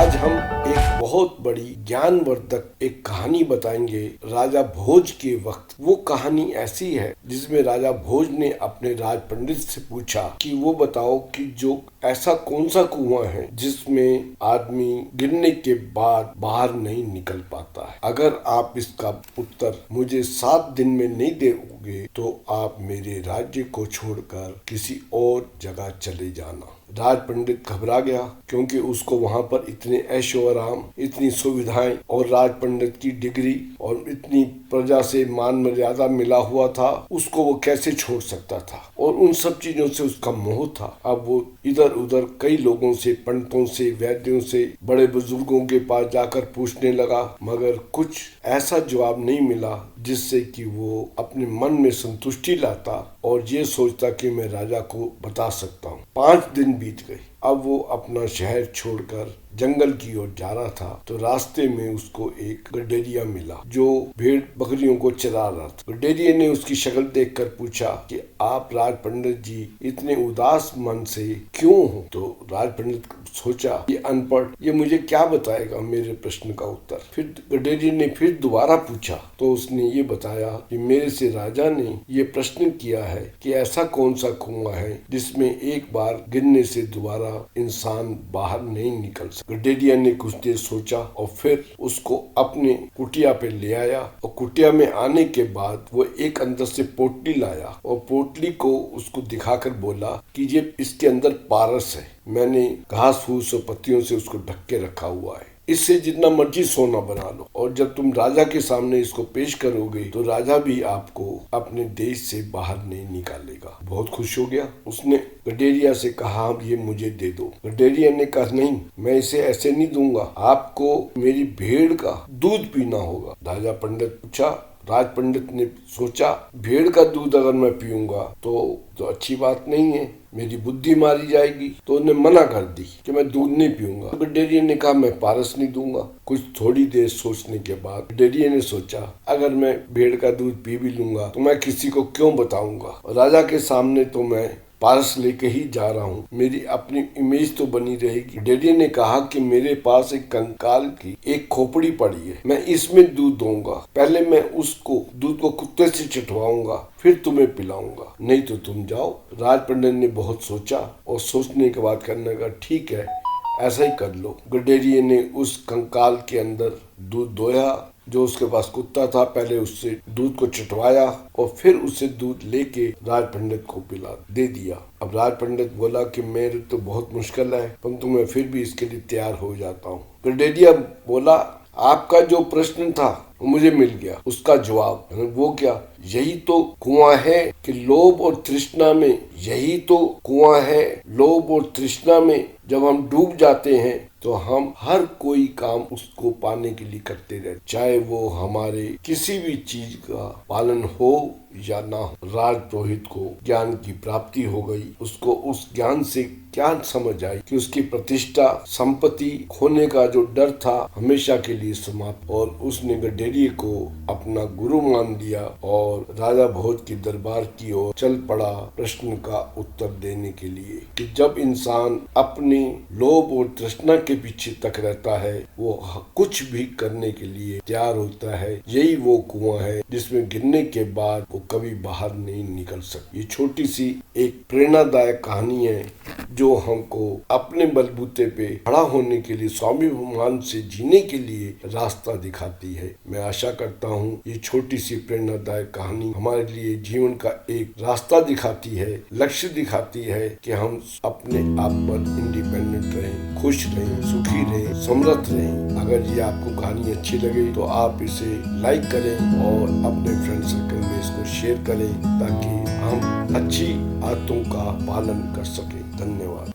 आज हम एक बहुत बड़ी ज्ञानवर्धक एक कहानी बताएंगे राजा भोज के वक्त। वो कहानी ऐसी है जिसमें राजा भोज ने अपने राज पंडित से पूछा कि वो बताओ कि जो ऐसा कौन सा कुआं है जिसमें आदमी गिरने के बाद बाहर नहीं निकल पाता है। अगर आप इसका उत्तर मुझे 7 दिन में नहीं दोगे तो आप मेरे राज्य को छोड़कर किसी और जगह चले जाना। राज पंडित घबरा गया क्योंकि उसको वहां पर इतने ऐशो आराम, इतनी सुविधाएं और राज पंडित की डिग्री और इतनी प्रजा से मान मर्यादा मिला हुआ था, उसको वो कैसे छोड़ सकता था। और उन सब चीजों से उसका मोह था। अब वो इधर उधर कई लोगों से, पंडितों से, वैद्यों से, बड़े बुजुर्गों के पास जाकर पूछने लगा, मगर कुछ ऐसा जवाब नहीं मिला जिससे कि वो अपने मन में संतुष्टि लाता और ये सोचता कि मैं राजा को बता सकता हूँ। 5 दिन बीत गए। अब वो अपना शहर छोड़कर जंगल की ओर जा रहा था तो रास्ते में उसको एक गडेरिया मिला जो भेड़ बकरियों को चरा रहा था। गडेरिया ने उसकी शक्ल देखकर पूछा कि आप राज पंडित जी इतने उदास मन से क्यों हो? तो राज पंडित सोचा ये अनपढ़, ये मुझे क्या बताएगा मेरे प्रश्न का उत्तर। फिर गडेरिया ने फिर दोबारा पूछा तो उसने ये बताया कि मेरे से राजा ने ये प्रश्न किया है कि ऐसा कौन सा कुआं है जिसमें एक बार गिरने से दोबारा इंसान बाहर नहीं निकल सकता। गडेरिया ने कुछ देर सोचा और फिर उसको अपने कुटिया पे ले आया और कुटिया में आने के बाद वो एक अंदर से पोटली लाया और पोटली को उसको दिखाकर बोला कि ये इसके अंदर पारस है, मैंने घास फूस और पत्तियों से उसको ढक के रखा हुआ है, इससे जितना मर्जी सोना बना लो और जब तुम राजा के सामने इसको पेश करोगे तो राजा भी आपको अपने देश से बाहर नहीं निकालेगा। बहुत खुश हो गया। उसने गडेरिया से कहा ये मुझे दे दो। गडेरिया ने कहा नहीं, मैं इसे ऐसे नहीं दूंगा, आपको मेरी भेड़ का दूध पीना होगा। राजा पंडित पूछा, राज पंडित ने सोचा भेड़ का दूध अगर मैं पीऊंगा तो अच्छी बात नहीं है, मेरी बुद्धि मारी जाएगी, तो उन्हें मना कर दी कि मैं दूध नहीं पीऊंगा। गडेरिया ने कहा मैं पारस नहीं दूंगा। कुछ थोड़ी देर सोचने के बाद गडेरिया ने सोचा अगर मैं भेड़ का दूध पी भी लूंगा तो मैं किसी को क्यों बताऊंगा, राजा के सामने तो मैं पारस लेके ही जा रहा हूँ, मेरी अपनी इमेज तो बनी रहेगी। गडेरिया ने कहा कि मेरे पास एक कंकाल की एक खोपड़ी पड़ी है, मैं इसमें दूध दूंगा, पहले मैं उसको दूध को कुत्ते से चटवाऊंगा फिर तुम्हें पिलाऊंगा, नहीं तो तुम जाओ। राज पंडित ने बहुत सोचा और सोचने के बाद करने का ठीक है ऐसा ही कर लो। गडेरिया ने उस कंकाल के अंदर दूध दोया, जो उसके पास कुत्ता था, पहले उससे दूध को चटवाया और फिर उसे दूध लेके राज पंडित को पिला दे दिया। अब राज पंडित बोला कि मेरे तो बहुत मुश्किल है परंतु मैं फिर भी इसके लिए तैयार हो जाता हूँ। गडेरिया बोला आपका जो प्रश्न था वो मुझे मिल गया, उसका जवाब। वो क्या? यही तो कुआं है कि लोभ और तृष्णा में, यही तो कुआं है लोभ और तृष्णा में जब हम डूब जाते हैं तो हम हर कोई काम उसको पाने के लिए करते रहते, चाहे वो हमारे किसी भी चीज का पालन हो या ना हो। राजपुरोहित को ज्ञान की प्राप्ति हो गई। उसको उस ज्ञान से क्या समझ आई कि उसकी प्रतिष्ठा, संपत्ति खोने का जो डर था हमेशा के लिए समाप्त, और उसने गडेरिया को अपना गुरु मान लिया और राजा भोज के दरबार की ओर चल पड़ा प्रश्न का उत्तर देने के लिए। कि जब इंसान अपने लोभ और तृष्णा के पीछे तक रहता है वो कुछ भी करने के लिए तैयार होता है। यही वो कुआं है जिसमें गिरने के बाद वो कभी बाहर नहीं निकल सकती। ये छोटी सी एक प्रेरणादायक कहानी है जो हमको अपने बलबूते पे खड़ा होने के लिए, स्वाभिमान से जीने के लिए रास्ता दिखाती है। मैं आशा करता हूँ ये छोटी सी प्रेरणादायक कहानी हमारे लिए जीवन का एक रास्ता दिखाती है, लक्ष्य दिखाती है कि हम अपने आप पर इंडिपेंडेंट रहें, खुश रहें, सुखी रहें, समृद्ध रहें। अगर ये आपको कहानी अच्छी लगे तो आप इसे लाइक करें और अपने फ्रेंड सर्कल में इसको शेयर करें ताकि हम अच्छी आदतों का पालन कर सकें। धन्यवाद।